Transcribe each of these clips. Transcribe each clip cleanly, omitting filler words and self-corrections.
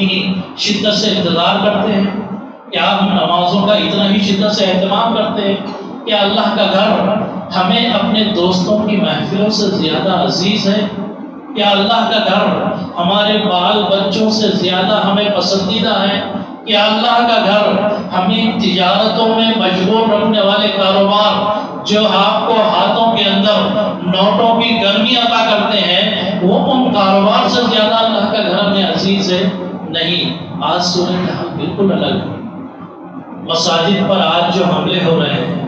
ہی شدت سے انتظار کرتے ہیں؟ کیا ہم نمازوں کا اتنا ہی شدت سے اہتمام کرتے ہیں؟ کیا اللہ کا گھر ہمیں اپنے دوستوں کی محفلوں سے زیادہ عزیز ہے؟ کیا اللہ کا گھر ہمارے بال بچوں سے زیادہ ہمیں پسندیدہ ہے؟ کیا اللہ کا گھر ہمیں تجارتوں میں مشغول رکھنے والے کاروبار جو آپ کو ہاتھوں کے اندر نوٹوں کی گرمی عطا کرتے ہیں، وہ ان کاروبار سے زیادہ اللہ کا گھر ہمیں عزیز ہے؟ نہیں۔ آج صورتحال بالکل الگ ہے۔ مساجد پر آج جو حملے ہو رہے ہیں،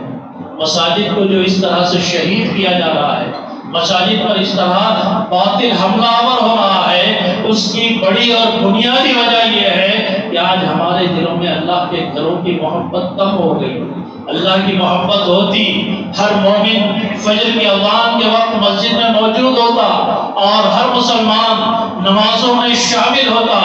مساجد کو جو اس طرح سے شہید کیا جا رہا ہے، مساجد پر اس طرح باطل حملہ آور ہو رہا ہے، اس کی بڑی اور بنیادی وجہ یہ ہے کہ آج ہمارے دلوں میں اللہ کے گھروں کی محبت کم ہو گئی۔ اللہ کی محبت ہوتی، ہر مومن فجر کی اذان کے وقت مسجد میں موجود ہوتا اور ہر مسلمان نمازوں میں شامل ہوتا۔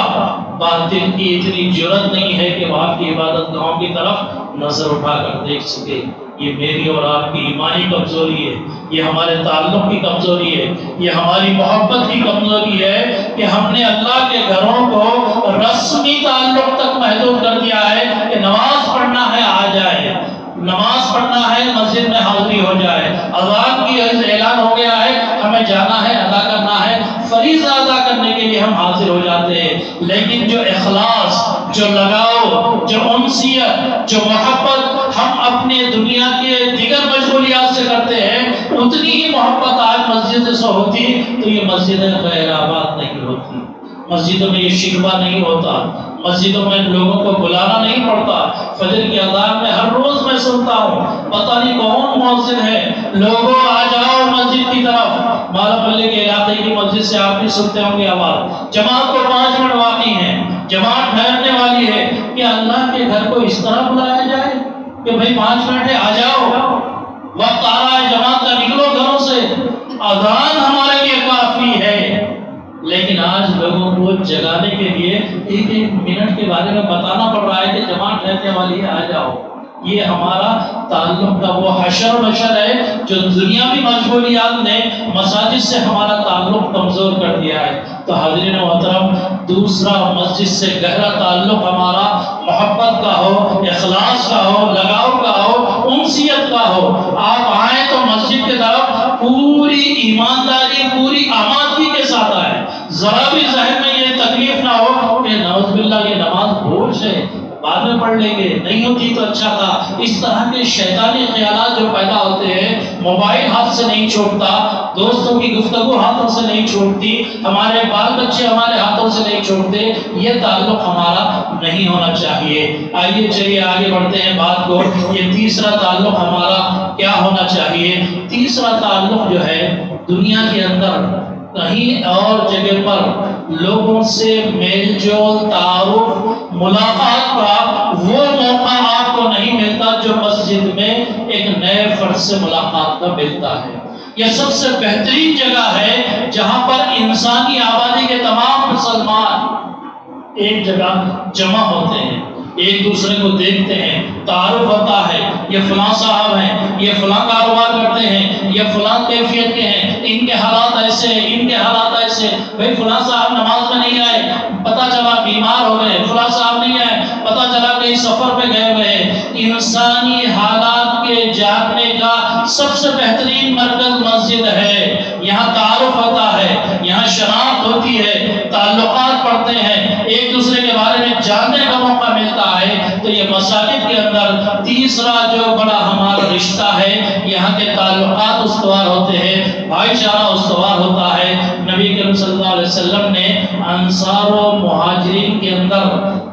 باطل کی اتنی جرأت نہیں ہے کہ وہ آپ کی عبادت گاہوں کی طرف نظر اٹھا کر دیکھ سکے۔ یہ میری اور آپ کی ایمانی کمزوری ہے، یہ ہمارے تعلق کی کمزوری ہے، یہ ہماری محبت کی کمزوری ہے کہ ہم نے اللہ کے گھروں کو رسمی تعلق تک محدود کر دیا ہے کہ نماز پڑھنا ہے آ جائے، نماز پڑھنا ہے مسجد میں حاضری ہو جائے، اذان کی اعلان ہو گیا ہے ہمیں جانا ہے ادا کرنا ہے، فریضہ ادا کرنے کے لیے ہم حاضر ہو جاتے ہیں۔ لیکن جو اخلاص، جو لگاؤ، جو انسیت، جو محبت ہم اپنے دنیا کے دیگر مشغولیات سے کرتے ہیں، اتنی ہی محبت آج مسجد سے ہوتی تو یہ مسجدیں غیر آباد نہیں ہوتی، مسجدوں میں یہ شکوہ نہیں ہوتا، مسجدوں میں لوگوں کو بلانا نہیں پڑتا۔ فجر کی اذان میں ہر روز میں سنتا ہوں، پتہ نہیں کون مؤذن ہے، لوگوں آ جاؤ مسجد کی طرف۔ مالا پلے کے علاقے کی مسجد سے آپ بھی سنتے ہوں گے آواز، جماعت کو 5 منٹ باقی ہے، جماعت ٹھہرنے والی ہے۔ کہ اللہ کے گھر کو اس طرح بلایا جائے کہ بھئی 5 منٹ ہے آ جاؤ، وقت آ رہا ہے جماعت کا، نکلو گھروں سے، اذان ہمارے لیے کافی ہے۔ لیکن آج لوگوں کو جگانے کے لیے 1 منٹ کے بارے میں بتانا پڑ رہا ہے کہ جماعت ٹھہرنے والی ہے آ جاؤ۔ یہ ہمارا تعلق کا وہ حشر و نشر ہے جو دنیاوی مشغولیات نے مساجد سے ہمارا تعلق کمزور کر دیا ہے۔ تو حاضرین محترم، دوسرا مسجد سے گہرا تعلق ہمارا محبت کا ہو، اخلاص کا ہو، لگاؤ کا ہو، انسیت کا ہو۔ آپ آئیں تو مسجد کی طرف پوری ایمانداری، پوری آمادگی کے ساتھ آئیں، ذرا بھی ذہن میں یہ تکلیف نہ ہو کہ نعوذ باللہ یہ نماز بوجھ ہے، بعد میں پڑھ لیں گے، نہیں ہوتی تو اچھا تھا۔ اس طرح کے شیطانی خیالات جو پیدا ہوتے ہیں، موبائل ہاتھ سے نہیں چھوڑتا، دوستوں کی گفتگو ہاتھوں سے نہیں چھوڑتی، ہمارے بال بچے ہمارے ہاتھوں سے نہیں چھوڑتے، یہ تعلق ہمارا نہیں ہونا چاہیے۔ آئیے چلیے آگے بڑھتے ہیں بات کو، یہ تیسرا تعلق ہمارا کیا ہونا چاہیے۔ تیسرا تعلق جو ہے دنیا کے اندر کہیں اور جگہ پر لوگوں سے میل جول، تعارف، ملاقات کا وہ موقع آپ کو نہیں ملتا جو مسجد میں ایک نئے فرد سے ملاقات کا ملتا ہے۔ یہ سب سے بہترین جگہ ہے جہاں پر انسانی آبادی کے تمام مسلمان ایک جگہ جمع ہوتے ہیں، ایک دوسرے کو دیکھتے ہیں، تعارف ہوتا ہے، یہ فلاں صاحب ہیں، یہ فلاں کاروبار کرتے ہیں، یہ فلاں کیفیت کے ہیں، ان کے حالات ایسے ہیں، ان کے حالات ایسے، بھئی فلاں صاحب نماز میں نہیں آئے، پتہ چلا بیمار ہو گئے، فلاں صاحب نہیں آئے، پتہ چلا کہیں سفر پہ گئے ہوئے ہیں۔ انسانی حالات کے جاننے کا سب سے بہترین مرکز مسجد ہے۔ یہاں تعارف ہوتا ہے، یہاں شناخت ہوتی ہے، تعلقات پڑھتے ہیں، ایک دوسرے کے بارے میں جاننے کا موقع ملتا ہے۔ تو یہ مساجد کے اندر تیسرا جو بڑا ہمارا رشتہ ہے، یہاں کے تعلقات استوار ہوتے ہیں، بھائی چارہ استوار ہوتا ہے۔ نبی کریم صلی اللہ علیہ وسلم نے انصار و مہاجرین کے اندر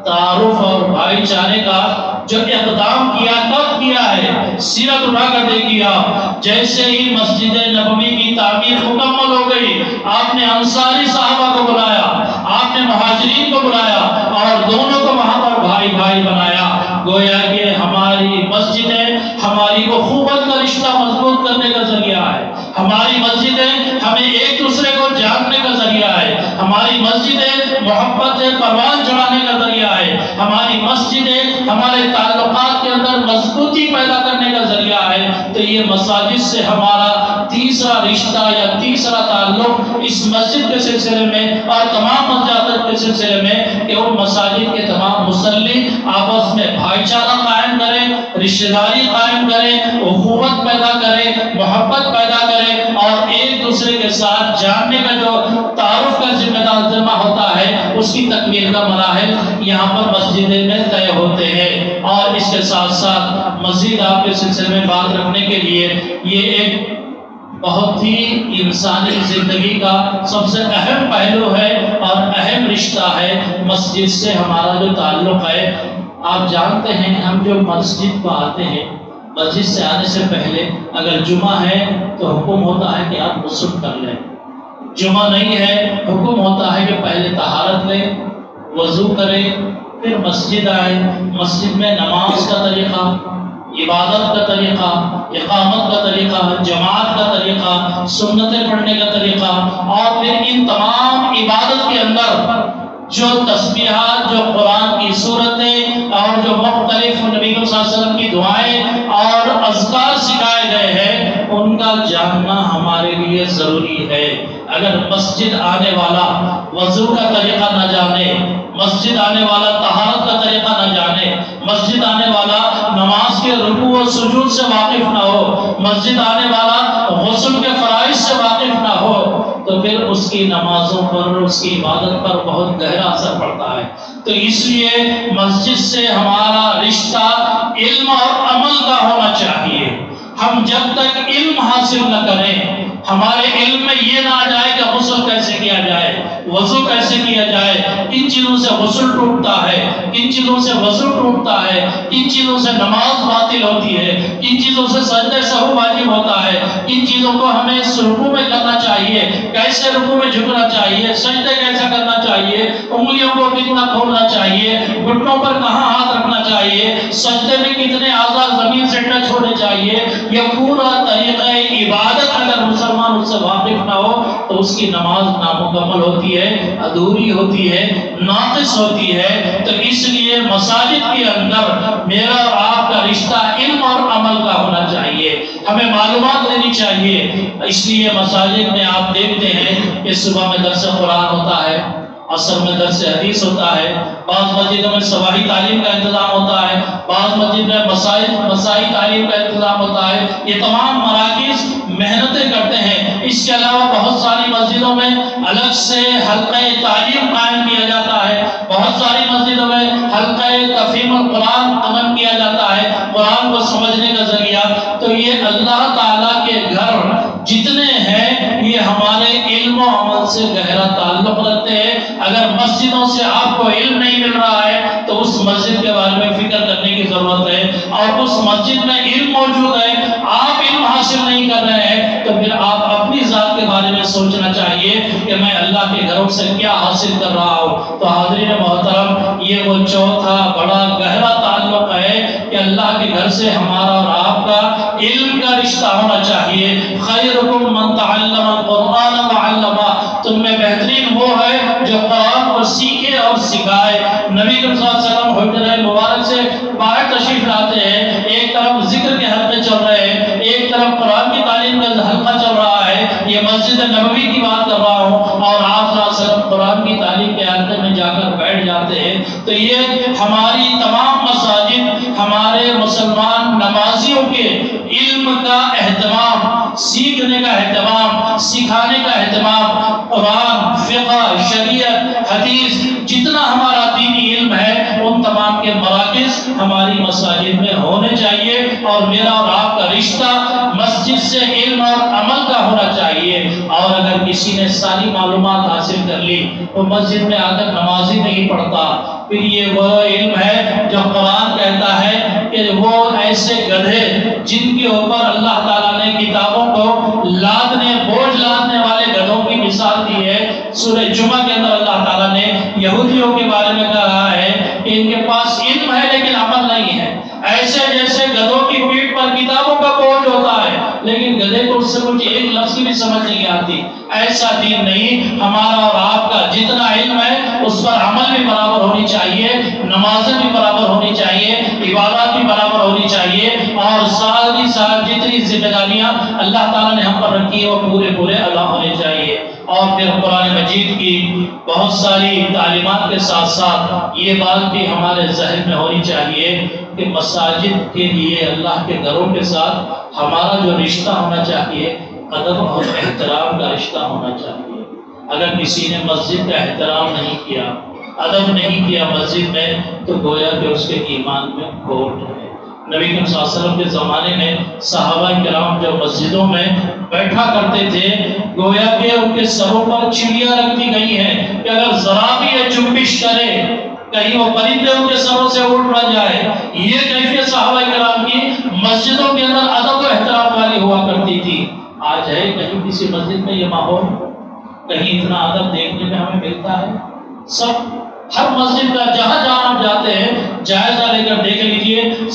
تعارف اور بھائی چارے کا جو اقدام کیا، کب کیا ہے؟ سیرت اٹھا کر دیکھیے آپ، جیسے ہی مسجد نبوی کی تعمیر مکمل ہو گئی، آپ نے انصاری صحابہ کو بلایا، آپ نے مہاجرین کو بلایا اور دونوں کو وہاں پر بھائی بھائی بنایا۔ گویا کہ ہماری مسجدیں ہماری اخوت کا رشتہ مضبوط کرنے کا ذریعہ ہے، ہماری مسجدیں ہمیں ایک دوسرے کو جاننے کا ذریعہ ہے، ہماری مسجدیں محبت پروان چڑھانے کا ذریعہ ہے، ہماری مسجدیں ہمارے تعلقات کے اندر مضبوطی پیدا کرنے کا ذریعہ ہے، تو یہ مساجد سے ہمارا تیسرا رشتہ یا تیسرا تعلق اس مسجد کے سلسلے میں اور تمام مساجد کے سلسلے میں کہ ان مساجد کے تمام مصلی آپس میں بھائی چارہ قائم کریں، رشتہ داری قائم کریں، اخوت پیدا کریں، محبت پیدا کریں، اور ایک دوسرے کے ساتھ جاننے کا جو تعارف کا ذمہ ہوتا ہے اس کی تکمیل کا مراحل یہاں پر مسجد میں طے ہوتے ہیں۔ اور اس کے ساتھ ساتھ مزید آپ کے سلسلے میں بات رکھنے کے لیے یہ ایک بہت ہی انسانی زندگی کا سب سے اہم پہلو ہے اور اہم رشتہ ہے مسجد سے ہمارا جو تعلق ہے۔ آپ جانتے ہیں ہم جو مسجد کو آتے ہیں، مسجد سے آنے سے پہلے اگر جمعہ ہے تو حکم ہوتا ہے کہ آپ غسل کر لیں، جمعہ نہیں ہے حکم ہوتا ہے کہ پہلے طہارت لیں، وضو کریں، پھر مسجد آئے، مسجد میں نماز کا طریقہ، عبادت کا طریقہ، اقامت کا طریقہ، جماعت کا طریقہ، سنتیں پڑھنے کا طریقہ، اور پھر ان تمام عبادت کے اندر جو تسبیحات، جو قرآن کی سورتیں اور جو مختلف نبی صلی اللہ علیہ وسلم کی دعائیں اور اذکار سکھائے گئے ہیں ان کا جاننا ہمارے لیے ضروری ہے۔ اگر مسجد آنے والا وضو کا طریقہ نہ جانے، مسجد آنے والا طہارت کا طریقہ نہ جانے، مسجد آنے والا نماز کے رکوع و سجود سے واقف نہ ہو، مسجد آنے والا غسل کے فرائض سے واقف نہ ہو، تو پھر اس کی نمازوں پر، اس کی عبادت پر بہت گہرا اثر پڑتا ہے۔ تو اس لیے مسجد سے ہمارا رشتہ علم اور عمل کا ہونا چاہیے۔ ہم جب تک علم حاصل نہ کریں، ہمارے علم میں یہ نہ آ جائے کہ غسل کیسے کیا جائے، وضو کیسے کیا جائے، کن چیزوں سے غسل ٹوٹتا ہے، کن چیزوں سے وضو ٹوٹتا ہے، کن چیزوں سے نماز باطل ہوتی ہے، کن چیزوں سے سجدہ سہو واجب ہوتا ہے، کن چیزوں کو ہمیں رکوع میں کرنا چاہیے، کیسے رکوع میں جھکنا چاہیے، سجدہ کیسا کرنا چاہیے، انگلیوں کو کتنا کھولنا چاہیے، گھٹنوں پر کہاں ہاتھ رکھنا چاہیے، سجدے میں کتنے اعضاء زمین سے ٹچ ہونے چاہیے، یہ پورا طریقہ عبادت اگر مسلمان اس سے واقف نہ ہو تو اس کی نماز نامکمل ہوتی ہے، ادھوری ہوتی ہے، ناقص ہوتی ہے۔ تو اس لیے مساجد کے اندر میرا اور آپ کا رشتہ علم اور عمل کا ہونا چاہیے، ہمیں معلومات لینی چاہیے۔ اس لیے مساجد میں آپ دیکھتے ہیں کہ صبح میں درس قرآن ہوتا ہے، عصر میں درس حدیث ہوتا ہے، بعض مسجدوں میں صباحی تعلیم کا انتظام ہوتا ہے، بعض مسجد میں مسائی تعلیم کا انتظام ہوتا ہے۔ یہ تمام مراکز محنتیں کرتے ہیں۔ اس کے علاوہ بہت ساری مسجدوں میں الگ سے حلقہ تعلیم قائم کیا جاتا ہے، بہت ساری مسجدوں میں حلقہ تفہیم القرآن قائم کیا جاتا ہے، قرآن کو سمجھنے کا ذریعہ۔ تو یہ اللہ تعالیٰ کے گھر جتنے ہیں یہ ہمارے علم و عمل سے گہرا تعلق رکھتے ہیں۔ اگر مسجدوں سے آپ کو علم نہیں مل رہا ہے تو اس مسجد کے بارے میں فکر کرنے کی ضرورت ہے، اور اس مسجد میں علم موجود ہے، آپ علم حاصل نہیں کر رہے ہیں تو پھر آپ اپنی ذات کے بارے میں سوچنا چاہیے کہ میں اللہ کے گھروں سے کیا حاصل کر رہا ہوں۔ تو حاضرین محترم، یہ وہ چوتھا بڑا گہرا تعلق ہے کہ اللہ کے گھر سے ہمارا اور آپ کا علم کا رشتہ ہونا چاہیے۔ خیرکم من تعلم القرآن وعلمہ، تم میں بہترین وہ ہے جو قرآن کو سیکھے اور سکھائے۔ نبی صلی اللہ علیہ وسلم حجرہ مبارک سے باہر تشریف لاتے ہیں، ایک طرف ذکر کے حلقے چل رہے ہیں، ایک طرف قرآن کی تعلیم کا حلقہ چل رہا ہے، یہ مسجد نبوی کی بات کر رہا ہوں، اور آپ صلی اللہ علیہ وسلم قرآن کی تعلیم کے حلقے میں جا کر بیٹھ جاتے ہیں۔ تو یہ ہماری تمام مساجد ہمارے مسلمان نمازیوں کے علم کا اہتمام، سیکھنے کا اہتمام، سکھانے کا اہتمام، قرآن، فقہ، شریعت، حدیث، جتنا ہمارا دینی علم ہے ان تمام کے مراکز ہماری مساجد میں ہونے چاہیے، اور میرا اور آپ کا رشتہ مسجد سے علم اور عمل کا ہونا چاہیے۔ اور اگر کسی نے ساری معلومات حاصل کر لی تو مسجد میں آ کر نماز ہی نہیں پڑھتا، پھر یہ وہ علم ہے جو قرآن کہتا ہے کہ وہ ایسے گدھے جن کے اوپر اللہ تعالیٰ نے کتابوں کو لادنے، بوجھ لادنے والے گدھوں کی مثال دی ہے۔ سورہ جمعہ کے اندر اللہ تعالیٰ نے یہودیوں کے بارے میں کہا ہے کہ ان کے پاس علم ہے لیکن عمل نہیں ہے، ایسے جیسے گدھوں کی پیٹھ پر کتابوں کا بوجھ ہوتا ہے لیکن گدھے کو اس سے کچھ ایک لفظ کی بھی سمجھ نہیں آتی۔ ایسا دین نہیں، ہمارا اور آپ کا جتنا علم ہے اس پر عمل بھی برابر ہونی چاہیے، نمازیں بھی برابر ہونی چاہیے، عبادات بھی برابر ہونی چاہیے، اور ساری جتنی ذمہ داریاں اللہ تعالیٰ نے ہم پر رکھی ہیں وہ پورے ادا ہونے چاہیے۔ اور پھر قرآن مجید کی بہت ساری تعلیمات کے ساتھ ساتھ یہ بات بھی ہمارے ذہن میں ہونی چاہیے کہ مساجد کے لیے اللہ کے گھروں کے ساتھ ہمارا جو رشتہ ہونا چاہیے ادب اور احترام کا رشتہ ہونا چاہیے۔ اگر کسی نے مسجد کا احترام نہیں کیا، ادب نہیں کیا مسجد میں، تو گویا کہ اس کے ایمان میں کھوٹ ہے۔ نبی کریم صلی اللہ علیہ وسلم کے زمانے میں صحابہ کرام جو مسجدوں میں بیٹھا کرتے تھے، گویا کہ ان کے سروں پر چڑیاں رکھ دی گئی ہیں کہ اگر ذرا بھی یہ جنبش کرے کہیں وہ پرندے ان کے سروں سے اڑ نہ جائے۔ یہ کیفیت صحابہ کرام کی مسجدوں کے اندر ادب و احترام والی ہوا کرتی تھی۔ آج ہے کہیں کسی مسجد میں یہ ماحول؟ کہیں اتنا ادب دیکھنے میں ہمیں ملتا ہے؟ سب ہر مسجد کا جہاں جہاں آپ جاتے ہیں جائزہ لے کر دیکھ لیجئے۔